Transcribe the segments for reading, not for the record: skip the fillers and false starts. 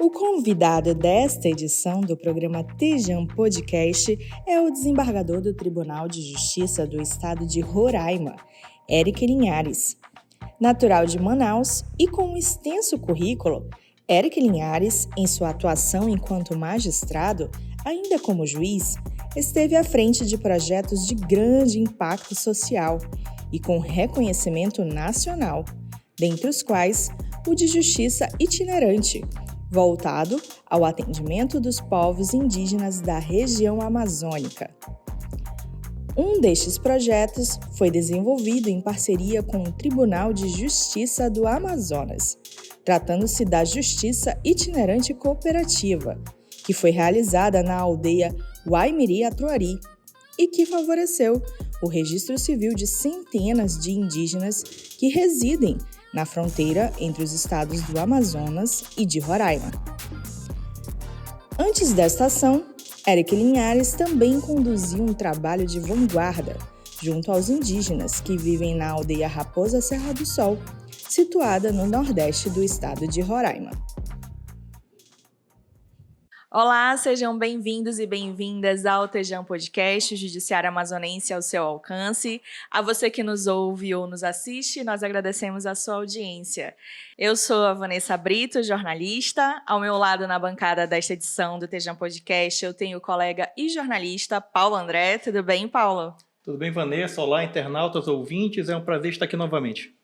O convidado desta edição do programa Tejam Podcast é o desembargador do Tribunal de Justiça do Estado de Roraima, Eric Linhares. Natural de Manaus e com um extenso currículo, Eric Linhares, em sua atuação enquanto magistrado, ainda como juiz, esteve à frente de projetos de grande impacto social e com reconhecimento nacional, dentre os quais o de Justiça Itinerante, voltado ao atendimento dos povos indígenas da região amazônica. Um destes projetos foi desenvolvido em parceria com o Tribunal de Justiça do Amazonas, tratando-se da Justiça Itinerante Cooperativa, que foi realizada na aldeia Waimiri-Atuari e que favoreceu o registro civil de centenas de indígenas que residem na fronteira entre os estados do Amazonas e de Roraima. Antes desta ação, Eric Linhares também conduziu um trabalho de vanguarda junto aos indígenas que vivem na aldeia Raposa Serra do Sol, situada no nordeste do estado de Roraima. Olá, sejam bem-vindos e bem-vindas ao Tejam Podcast, Judiciário Amazonense ao seu alcance. A você que nos ouve ou nos assiste, nós agradecemos a sua audiência. Eu sou a Vanessa Brito, jornalista. Ao meu lado na bancada desta edição do Tejam Podcast, eu tenho o colega e jornalista Paulo André. Tudo bem, Paulo? Tudo bem, Vanessa? Olá, internautas, ouvintes. É um prazer estar aqui novamente.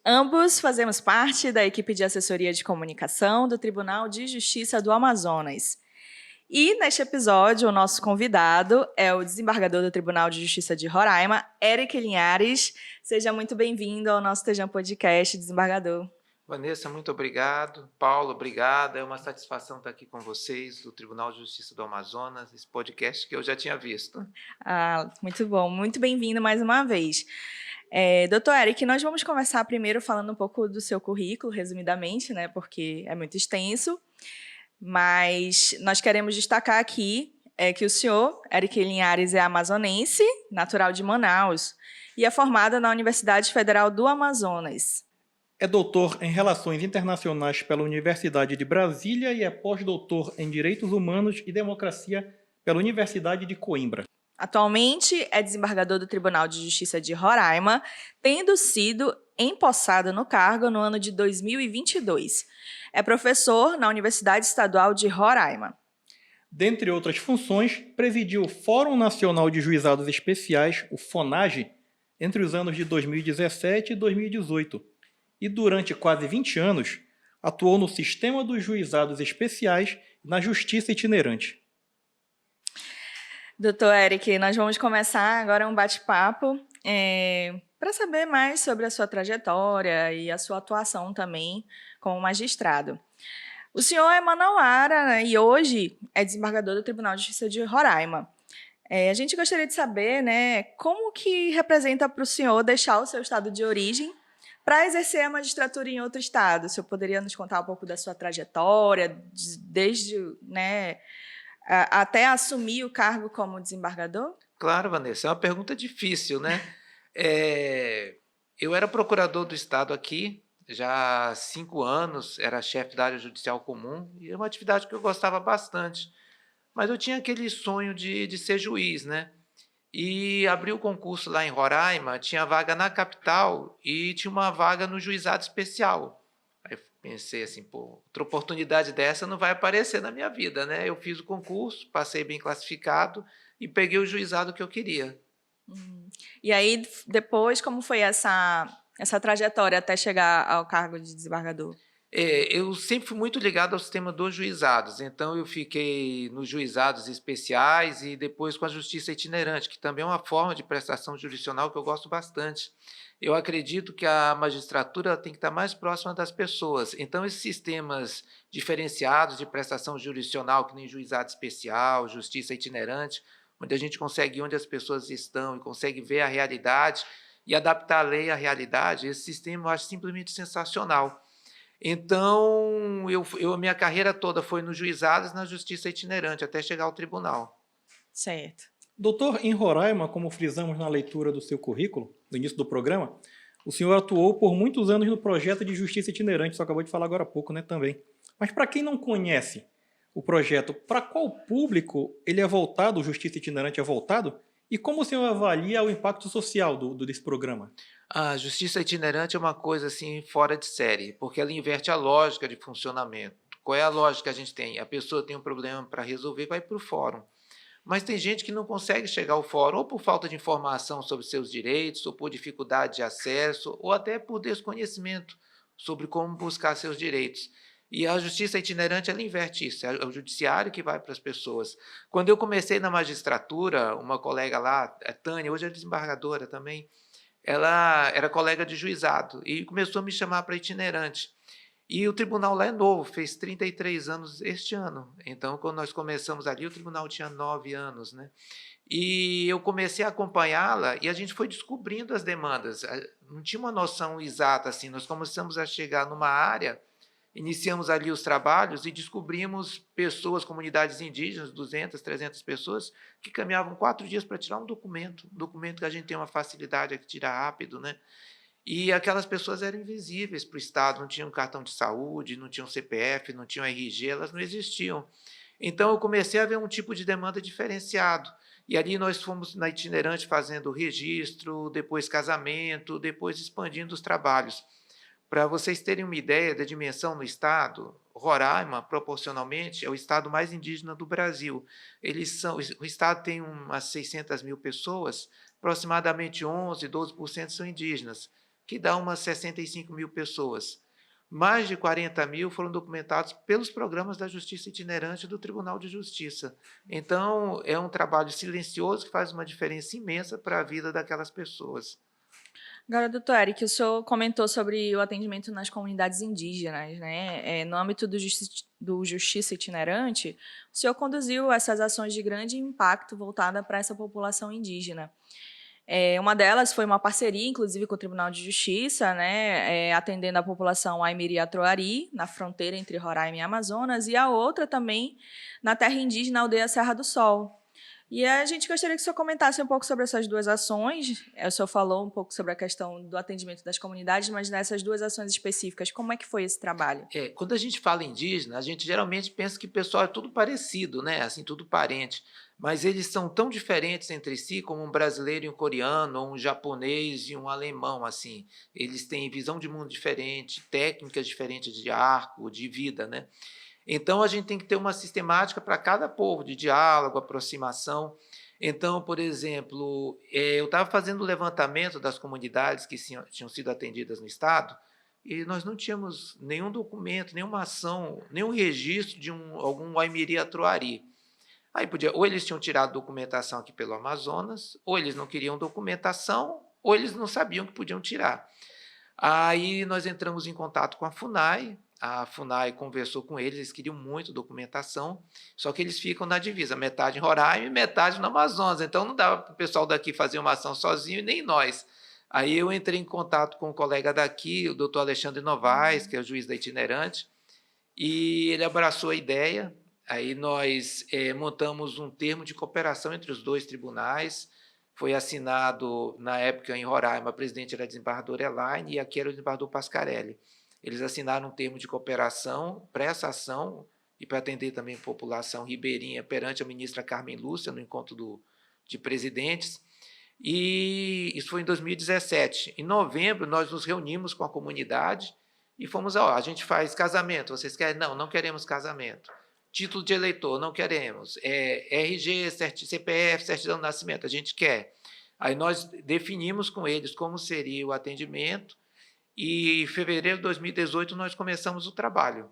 Ambos fazemos parte da equipe de assessoria de comunicação do Tribunal de Justiça do Amazonas. E, neste episódio, o nosso convidado é o desembargador do Tribunal de Justiça de Roraima, Eric Linhares. Seja muito bem-vindo ao nosso Tejam Podcast, desembargador. Vanessa, muito obrigado. Paulo, obrigada. É uma satisfação estar aqui com vocês, do Tribunal de Justiça do Amazonas, esse podcast que eu já tinha visto. Muito bom. Muito bem-vindo mais uma vez. Doutor Eric, nós vamos conversar primeiro falando um pouco do seu currículo, resumidamente, né, porque é muito extenso, mas nós queremos destacar aqui que o senhor, Eric Linhares, é amazonense, natural de Manaus, e é formado na Universidade Federal do Amazonas. É doutor em Relações Internacionais pela Universidade de Brasília e é pós-doutor em Direitos Humanos e Democracia pela Universidade de Coimbra. Atualmente é desembargador do Tribunal de Justiça de Roraima, tendo sido empossado no cargo no ano de 2022. É professor na Universidade Estadual de Roraima. Dentre outras funções, presidiu o Fórum Nacional de Juizados Especiais, o FONAGE, entre os anos de 2017 e 2018. E durante quase 20 anos, atuou no Sistema dos Juizados Especiais e na Justiça Itinerante. Doutor Eric, nós vamos começar agora um bate-papo para saber mais sobre a sua trajetória e a sua atuação também como magistrado. O senhor é manauara, né, e hoje é desembargador do Tribunal de Justiça de Roraima. A gente gostaria de saber, né, como que representa para o senhor deixar o seu estado de origem para exercer a magistratura em outro estado. O senhor poderia nos contar um pouco da sua trajetória, desde, né, até assumir o cargo como desembargador? Claro, Vanessa, é uma pergunta difícil, né? Eu era procurador do Estado aqui, já há 5 anos, era chefe da área judicial comum, e é uma atividade que eu gostava bastante. Mas eu tinha aquele sonho de ser juiz, né? E abri o concurso lá em Roraima, tinha vaga na capital e tinha uma vaga no juizado especial. Pensei assim, outra oportunidade dessa não vai aparecer na minha vida, né? Eu fiz o concurso, passei bem classificado e peguei o juizado que eu queria. E aí, depois, como foi essa trajetória até chegar ao cargo de desembargador? Eu sempre fui muito ligado ao sistema dos juizados, então eu fiquei nos juizados especiais e depois com a justiça itinerante, que também é uma forma de prestação jurisdicional que eu gosto bastante. Eu acredito que a magistratura tem que estar mais próxima das pessoas. Então, esses sistemas diferenciados de prestação jurisdicional, que nem juizado especial, justiça itinerante, onde a gente consegue ir onde as pessoas estão e consegue ver a realidade e adaptar a lei à realidade, esse sistema eu acho simplesmente sensacional. Então, a minha carreira toda foi nos juizados e na justiça itinerante, até chegar ao tribunal. Certo. Doutor, em Roraima, como frisamos na leitura do seu currículo, no início do programa, o senhor atuou por muitos anos no projeto de justiça itinerante, você acabou de falar agora há pouco, né, também. Mas para quem não conhece o projeto, para qual público ele é voltado, o Justiça Itinerante é voltado? E como o senhor avalia o impacto social desse programa? A justiça itinerante é uma coisa assim fora de série, porque ela inverte a lógica de funcionamento. Qual é a lógica que a gente tem? A pessoa tem um problema para resolver, vai para o fórum. Mas tem gente que não consegue chegar ao fórum, ou por falta de informação sobre seus direitos, ou por dificuldade de acesso, ou até por desconhecimento sobre como buscar seus direitos. E a justiça itinerante, ela inverte isso, é o judiciário que vai para as pessoas. Quando eu comecei na magistratura, uma colega lá, a Tânia, hoje é desembargadora também, ela era colega de juizado e começou a me chamar para itinerante. E o tribunal lá é novo, fez 33 anos este ano. Então, quando nós começamos ali, o tribunal tinha 9 anos, né? E eu comecei a acompanhá-la e a gente foi descobrindo as demandas. Não tinha uma noção exata assim. Nós começamos a chegar numa área, iniciamos ali os trabalhos e descobrimos pessoas, comunidades indígenas, 200, 300 pessoas, que caminhavam 4 dias para tirar um documento que a gente tem uma facilidade aqui, tira rápido, né? E aquelas pessoas eram invisíveis para o Estado, não tinham cartão de saúde, não tinham CPF, não tinham RG, elas não existiam. Então, eu comecei a ver um tipo de demanda diferenciado. E ali nós fomos na itinerante fazendo registro, depois casamento, depois expandindo os trabalhos. Para vocês terem uma ideia da dimensão no Estado, Roraima, proporcionalmente, é o estado mais indígena do Brasil. O Estado tem umas 600 mil pessoas, aproximadamente 11, 12% são indígenas, que dá umas 65 mil pessoas. Mais de 40 mil foram documentados pelos programas da Justiça Itinerante do Tribunal de Justiça. Então, é um trabalho silencioso que faz uma diferença imensa para a vida daquelas pessoas. Agora, doutor Eric, o senhor comentou sobre o atendimento nas comunidades indígenas, né? No âmbito do Justiça Itinerante, o senhor conduziu essas ações de grande impacto voltada para essa população indígena. Uma delas foi uma parceria, inclusive, com o Tribunal de Justiça, né, atendendo a população Aimiri-Atroari, na fronteira entre Roraima e Amazonas, e a outra também na terra indígena, aldeia Serra do Sol. E a gente gostaria que o senhor comentasse um pouco sobre essas duas ações. O senhor falou um pouco sobre a questão do atendimento das comunidades, mas nessas duas ações específicas, como é que foi esse trabalho? Quando a gente fala indígena, a gente geralmente pensa que o pessoal é tudo parecido, né? Assim, tudo parente. Mas eles são tão diferentes entre si como um brasileiro e um coreano, ou um japonês e um alemão, assim. Eles têm visão de mundo diferente, técnicas diferentes de arco, de vida, né? Então, a gente tem que ter uma sistemática para cada povo, de diálogo, aproximação. Então, por exemplo, eu estava fazendo o levantamento das comunidades que tinham sido atendidas no Estado e nós não tínhamos nenhum documento, nenhuma ação, nenhum registro de algum Aimiri-Atroari. Aí podia, ou eles tinham tirado documentação aqui pelo Amazonas, ou eles não queriam documentação, ou eles não sabiam que podiam tirar. Aí nós entramos em contato com a FUNAI conversou com eles queriam muito documentação, só que eles ficam na divisa, metade em Roraima e metade no Amazonas, então não dava para o pessoal daqui fazer uma ação sozinho, e nem nós. Aí eu entrei em contato com um colega daqui, o doutor Alexandre Novaes, que é o juiz da itinerante, e ele abraçou a ideia. Aí nós montamos um termo de cooperação entre os dois tribunais, foi assinado, na época, em Roraima, a presidente era a desembargadora Elaine e aqui era o desembargador Pascarelli. Eles assinaram um termo de cooperação para essa ação e para atender também a população ribeirinha perante a ministra Carmen Lúcia, no encontro de presidentes. E isso foi em 2017. Em novembro, nós nos reunimos com a comunidade e fomos, a gente faz casamento, vocês querem? Não, não queremos casamento. Título de eleitor, não queremos. RG, CPF, certidão de nascimento, a gente quer. Aí nós definimos com eles como seria o atendimento e em fevereiro de 2018 nós começamos o trabalho.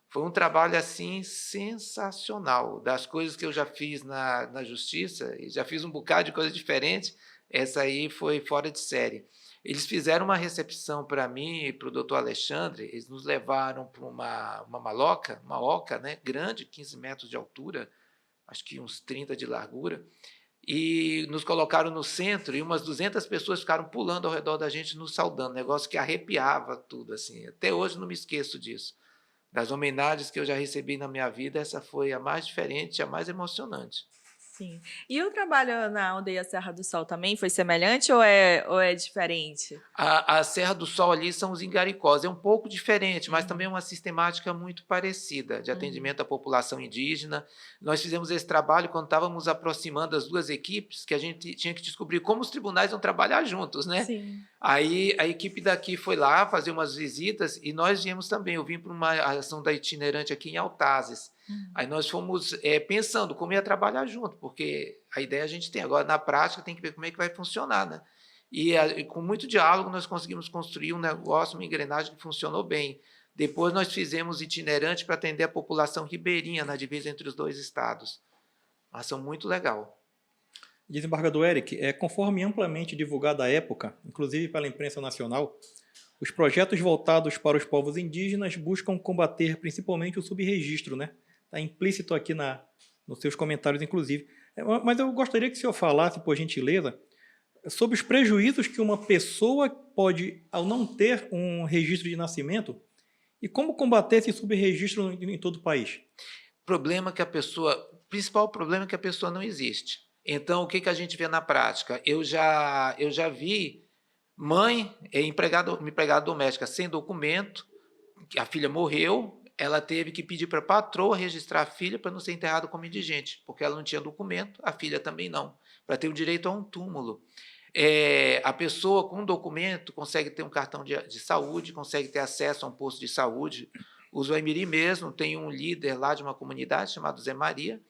Foi um trabalho assim sensacional. Das coisas que eu já fiz na justiça, e já fiz um bocado de coisa diferente, essa aí foi fora de série. Eles fizeram uma recepção para mim e para o doutor Alexandre, eles nos levaram para uma maloca, uma oca, né, grande, 15 metros de altura, acho que uns 30 de largura, e nos colocaram no centro e umas 200 pessoas ficaram pulando ao redor da gente, nos saudando, negócio que arrepiava tudo. Assim. Até hoje não me esqueço disso. Das homenagens que eu já recebi na minha vida, essa foi a mais diferente, a mais emocionante. Sim. E o trabalho na aldeia Serra do Sol também foi semelhante ou é diferente? A Serra do Sol ali são os ingaricós, é um pouco diferente, mas também é Uhum. uma sistemática muito parecida de Uhum. atendimento à população indígena. Nós fizemos esse trabalho quando estávamos aproximando as duas equipes, que a gente tinha que descobrir como os tribunais vão trabalhar juntos, né? Sim. Aí a equipe daqui foi lá fazer umas visitas e nós viemos também. Eu vim para uma ação da itinerante aqui em Altazes. Uhum. Aí nós fomos pensando como ia trabalhar junto, porque a ideia a gente tem, agora na prática tem que ver como é que vai funcionar, né? E com muito diálogo nós conseguimos construir um negócio, uma engrenagem que funcionou bem. Depois nós fizemos itinerante para atender a população ribeirinha na divisa entre os dois estados. Uma ação muito legal. Desembargador Eric, conforme amplamente divulgado à época, inclusive pela imprensa nacional, os projetos voltados para os povos indígenas buscam combater principalmente o subregistro, né? Está implícito aqui nos seus comentários, inclusive. Mas eu gostaria que o senhor falasse, por gentileza, sobre os prejuízos que uma pessoa pode, ao não ter um registro de nascimento, e como combater esse subregistro em todo o país. O principal problema é que a pessoa não existe. Então, o que a gente vê na prática? Eu já vi mãe, empregada doméstica sem documento, a filha morreu, ela teve que pedir para a patroa registrar a filha para não ser enterrada como indigente, porque ela não tinha documento, a filha também não, para ter o direito a um túmulo. A pessoa com documento consegue ter um cartão de saúde, consegue ter acesso a um posto de saúde. O Zoaimiri mesmo tem um líder lá de uma comunidade chamado Zé Maria.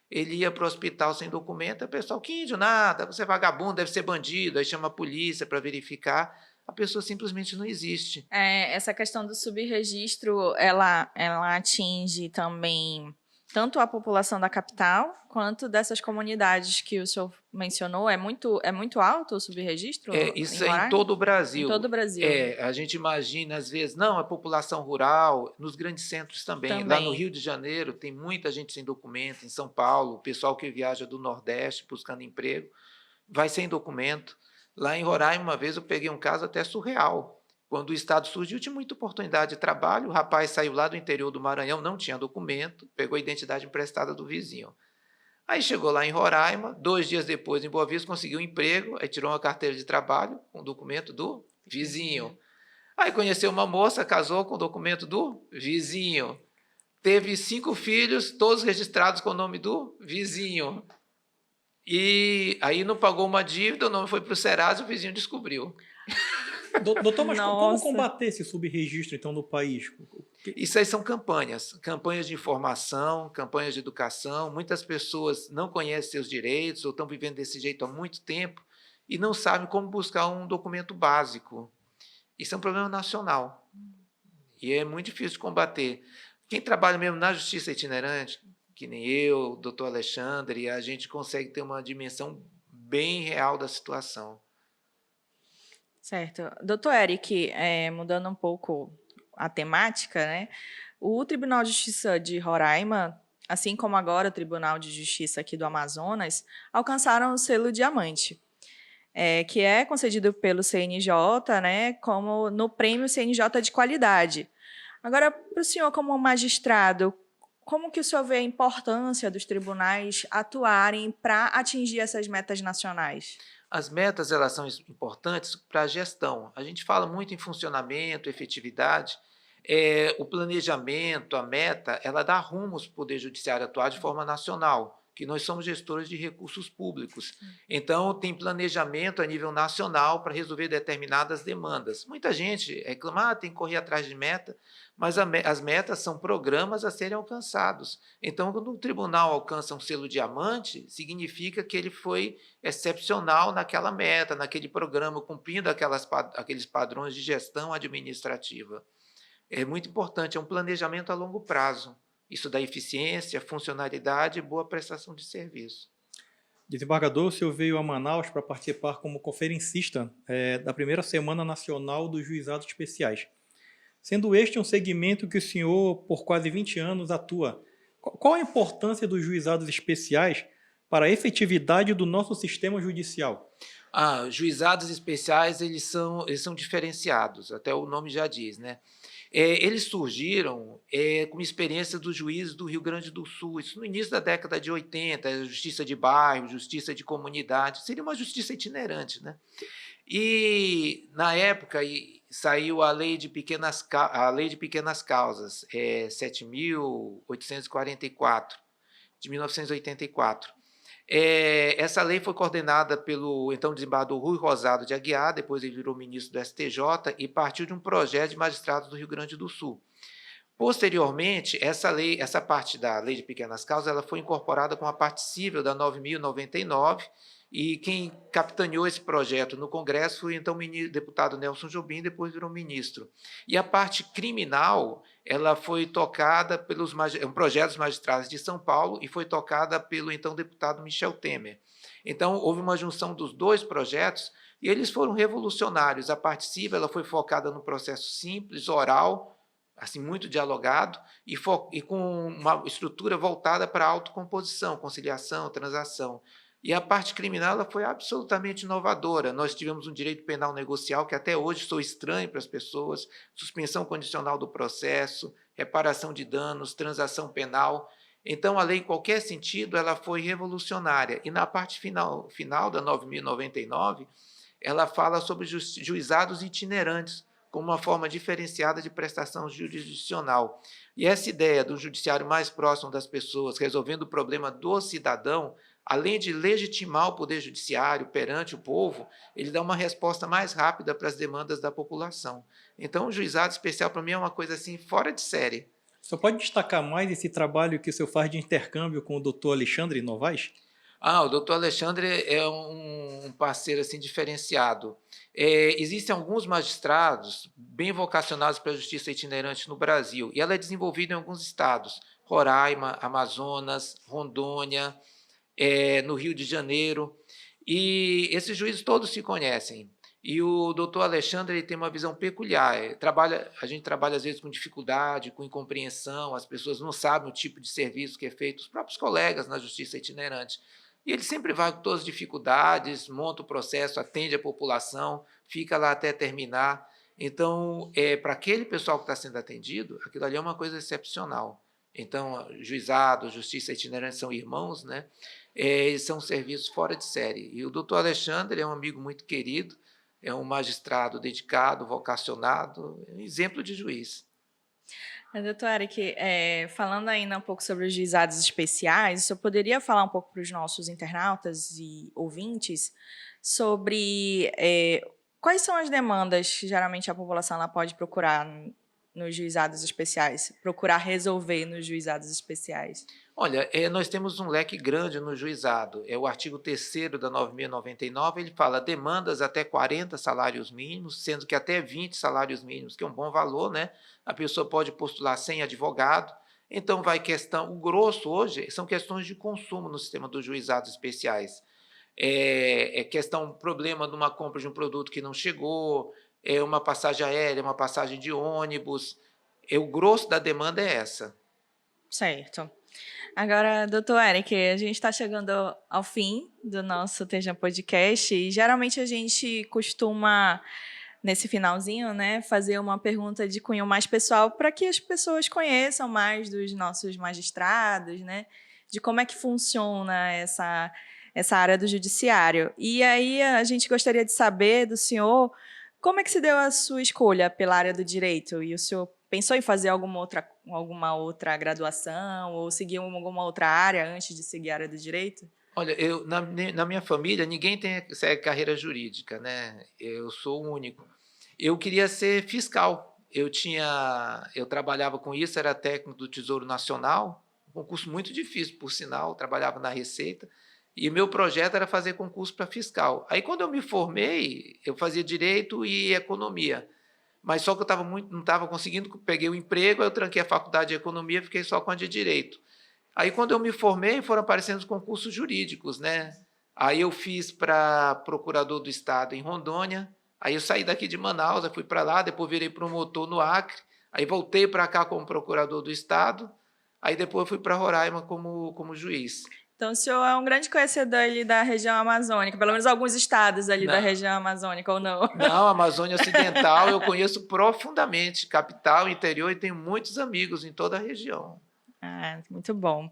Ele ia para o hospital sem documento, o pessoal, que índio, nada, você é vagabundo, deve ser bandido, aí chama a polícia para verificar. A pessoa simplesmente não existe. Essa questão do subregistro, ela atinge também tanto a população da capital quanto dessas comunidades que o senhor mencionou. É muito alto o subregistro Isso em é em Roraima? todo o Brasil. Em todo o Brasil. A gente imagina, às vezes, não, a população rural, nos grandes centros também. Lá no Rio de Janeiro tem muita gente sem documento, em São Paulo, o pessoal que viaja do Nordeste buscando emprego, vai sem documento. Lá em Roraima, uma vez eu peguei um caso até surreal. Quando o Estado surgiu, tinha muita oportunidade de trabalho, o rapaz saiu lá do interior do Maranhão, não tinha documento, pegou a identidade emprestada do vizinho. Aí chegou lá em Roraima, 2 dias depois, em Boa Vista, conseguiu um emprego, aí tirou uma carteira de trabalho com o documento do vizinho. Aí conheceu uma moça, casou com o documento do vizinho. Teve 5 filhos, todos registrados com o nome do vizinho. E aí não pagou uma dívida, o nome foi para o Serasa e o vizinho descobriu. Doutor, mas como combater esse subregistro, então, no país? Isso aí são campanhas de informação, campanhas de educação. Muitas pessoas não conhecem seus direitos ou estão vivendo desse jeito há muito tempo e não sabem como buscar um documento básico. Isso é um problema nacional e é muito difícil de combater. Quem trabalha mesmo na justiça itinerante, que nem eu, o doutor Alexandre, a gente consegue ter uma dimensão bem real da situação. Certo. Doutor Eric, mudando um pouco a temática, né? O Tribunal de Justiça de Roraima, assim como agora o Tribunal de Justiça aqui do Amazonas, alcançaram o selo diamante, que é concedido pelo CNJ, né, como no prêmio CNJ de qualidade. Agora, para o senhor como magistrado, como que o senhor vê a importância dos tribunais atuarem para atingir essas metas nacionais? As metas, elas são importantes para a gestão. A gente fala muito em funcionamento, efetividade. O planejamento, a meta, ela dá rumos para o Poder Judiciário atuar de forma nacional, que nós somos gestores de recursos públicos. Então, tem planejamento a nível nacional para resolver determinadas demandas. Muita gente reclama, tem que correr atrás de meta, mas as metas são programas a serem alcançados. Então, quando o tribunal alcança um selo diamante, significa que ele foi excepcional naquela meta, naquele programa, cumprindo aqueles padrões de gestão administrativa. É muito importante, é um planejamento a longo prazo. Isso dá eficiência, funcionalidade e boa prestação de serviço. Desembargador, o senhor veio a Manaus para participar como conferencista da primeira Semana Nacional dos Juizados Especiais. Sendo este um segmento que o senhor, por quase 20 anos, atua, qual a importância dos juizados especiais para a efetividade do nosso sistema judicial? Juizados especiais, eles são diferenciados, até o nome já diz, né? Eles surgiram com uma experiência dos juízes do Rio Grande do Sul, isso no início da década de 80, justiça de bairro, justiça de comunidade, seria uma justiça itinerante, né? E, na época, saiu a Lei de Pequenas Causas, 7.844, de 1984. Essa lei foi coordenada pelo então desembargador Rui Rosado de Aguiar, depois ele virou ministro do STJ, e partiu de um projeto de magistrados do Rio Grande do Sul. Posteriormente, essa parte da Lei de Pequenas Causas, ela foi incorporada com a parte civil da 9.099, e quem capitaneou esse projeto no Congresso foi então o deputado Nelson Jobim, depois virou ministro. E a parte criminal, ela foi tocada pelos projetos magistrados de São Paulo e foi tocada pelo então deputado Michel Temer. Então, houve uma junção dos dois projetos e eles foram revolucionários. A parte civil ela foi focada no processo simples, oral, assim, muito dialogado, e com uma estrutura voltada para a autocomposição, conciliação, transação. E a parte criminal ela foi absolutamente inovadora. Nós tivemos um direito penal negocial que até hoje sou estranho para as pessoas, suspensão condicional do processo, reparação de danos, transação penal. Então, a lei, em qualquer sentido, ela foi revolucionária. E na parte final da 9.099, ela fala sobre juizados itinerantes, como uma forma diferenciada de prestação jurisdicional. E essa ideia do judiciário mais próximo das pessoas, resolvendo o problema do cidadão, além de legitimar o poder judiciário perante o povo, ele dá uma resposta mais rápida para as demandas da população. Então, o juizado especial, para mim, é uma coisa assim fora de série. Você pode destacar mais esse trabalho que o senhor faz de intercâmbio com o doutor Alexandre Novaes? O doutor Alexandre é um parceiro assim, diferenciado. Existem alguns magistrados bem vocacionados para a justiça itinerante no Brasil, e ela é desenvolvida em alguns estados, Roraima, Amazonas, Rondônia, no Rio de Janeiro, e esses juízes todos se conhecem. E o doutor Alexandre ele tem uma visão peculiar. A gente trabalha, às vezes, com dificuldade, com incompreensão, as pessoas não sabem o tipo de serviço que é feito, os próprios colegas na justiça itinerante. E ele sempre vai com todas as dificuldades, monta o processo, atende a população, fica lá até terminar. Então, para aquele pessoal que está sendo atendido, aquilo ali é uma coisa excepcional. Então, juizado, justiça itinerante são irmãos, né? Eles são serviços fora de série. E o doutor Alexandre é um amigo muito querido, é um magistrado dedicado, vocacionado, um exemplo de juiz. Doutor Eric, falando ainda um pouco sobre os juizados especiais, o senhor poderia falar um pouco para os nossos internautas e ouvintes sobre quais são as demandas que geralmente a população ela pode procurar nos juizados especiais, procurar resolver nos juizados especiais? Olha, nós temos um leque grande no juizado. O artigo 3º da 9.099, ele fala demandas até 40 salários mínimos, sendo que até 20 salários mínimos, que é um bom valor, né? A pessoa pode postular sem advogado. Então, o grosso hoje são questões de consumo no sistema dos juizados especiais. Problema de uma compra de um produto que não chegou, uma passagem aérea, uma passagem de ônibus. O grosso da demanda é essa. Certo. Agora, doutor Eric, a gente está chegando ao fim do nosso TEJAM Podcast e geralmente a gente costuma, nesse finalzinho, né, fazer uma pergunta de cunho mais pessoal para que as pessoas conheçam mais dos nossos magistrados, né, de como é que funciona essa área do judiciário. E aí a gente gostaria de saber do senhor como é que se deu a sua escolha pela área do direito e o senhor pensou em fazer alguma outra graduação ou seguir alguma outra área antes de seguir a área do direito? Olha, na minha família, ninguém segue carreira jurídica, né? Eu sou o único. Eu queria ser fiscal. Eu trabalhava com isso, era técnico do Tesouro Nacional, um concurso muito difícil, por sinal, trabalhava na Receita, e meu projeto era fazer concurso para fiscal. Aí, quando eu me formei, eu fazia Direito e Economia. Mas só que eu não estava conseguindo, peguei o emprego, aí eu tranquei a faculdade de Economia, fiquei só com a de Direito. Aí, quando eu me formei, foram aparecendo os concursos jurídicos, né? Aí eu fiz para procurador do Estado em Rondônia, aí eu saí daqui de Manaus, eu fui para lá, depois virei promotor no Acre, aí voltei para cá como procurador do Estado, aí depois fui para Roraima como juiz. Então, o senhor é um grande conhecedor ali da região amazônica, pelo menos alguns estados ali da Não. região amazônica, ou não? Não, a Amazônia Ocidental eu conheço profundamente, capital, interior, e tenho muitos amigos em toda a região. Ah, muito bom.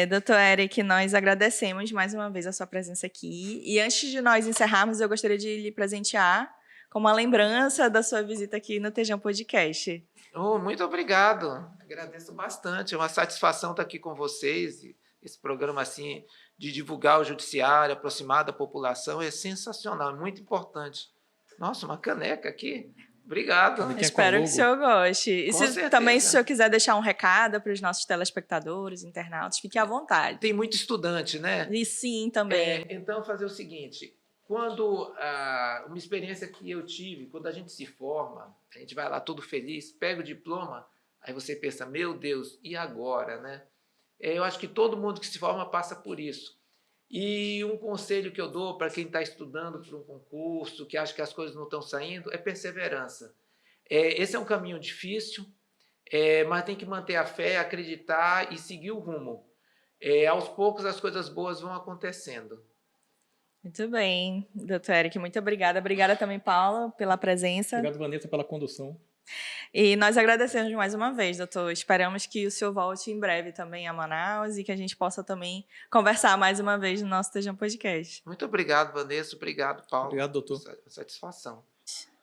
Doutor Eric, nós agradecemos mais uma vez a sua presença aqui. E antes de nós encerrarmos, eu gostaria de lhe presentear com uma lembrança da sua visita aqui no Tejão Podcast. Muito obrigado, agradeço bastante, é uma satisfação estar aqui com vocês. Esse programa assim de divulgar o judiciário, aproximar da população, é sensacional, é muito importante. Nossa, uma caneca aqui. Obrigado. Espero que o senhor goste. E também, se o senhor quiser deixar um recado para os nossos telespectadores, internautas, fique à vontade. Tem muito estudante, né? E sim, também. Então, fazer o seguinte, uma experiência que eu tive, quando a gente se forma, a gente vai lá todo feliz, pega o diploma, aí você pensa, meu Deus, e agora, né? Eu acho que todo mundo que se forma passa por isso. E um conselho que eu dou para quem está estudando para um concurso, que acha que as coisas não estão saindo, é perseverança. Esse é um caminho difícil, mas tem que manter a fé, acreditar e seguir o rumo. Aos poucos as coisas boas vão acontecendo. Muito bem, doutor Eric, muito obrigada. Obrigada também, Paula, pela presença. Obrigado, Vanessa, pela condução. E nós agradecemos mais uma vez, doutor. Esperamos que o senhor volte em breve também a Manaus e que a gente possa também conversar mais uma vez no nosso Tejão Podcast. Muito obrigado, Vanessa. Obrigado, Paulo. Obrigado, doutor. Satisfação.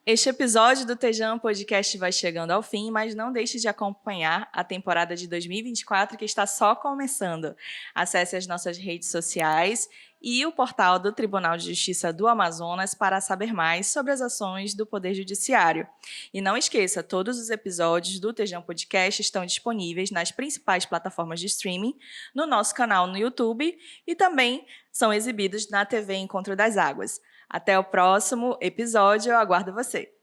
Este episódio do Tejão Podcast vai chegando ao fim, mas não deixe de acompanhar a temporada de 2024, que está só começando. Acesse as nossas redes sociais e o portal do Tribunal de Justiça do Amazonas para saber mais sobre as ações do Poder Judiciário. E não esqueça, todos os episódios do Tejão Podcast estão disponíveis nas principais plataformas de streaming, no nosso canal no YouTube e também são exibidos na TV Encontro das Águas. Até o próximo episódio, eu aguardo você!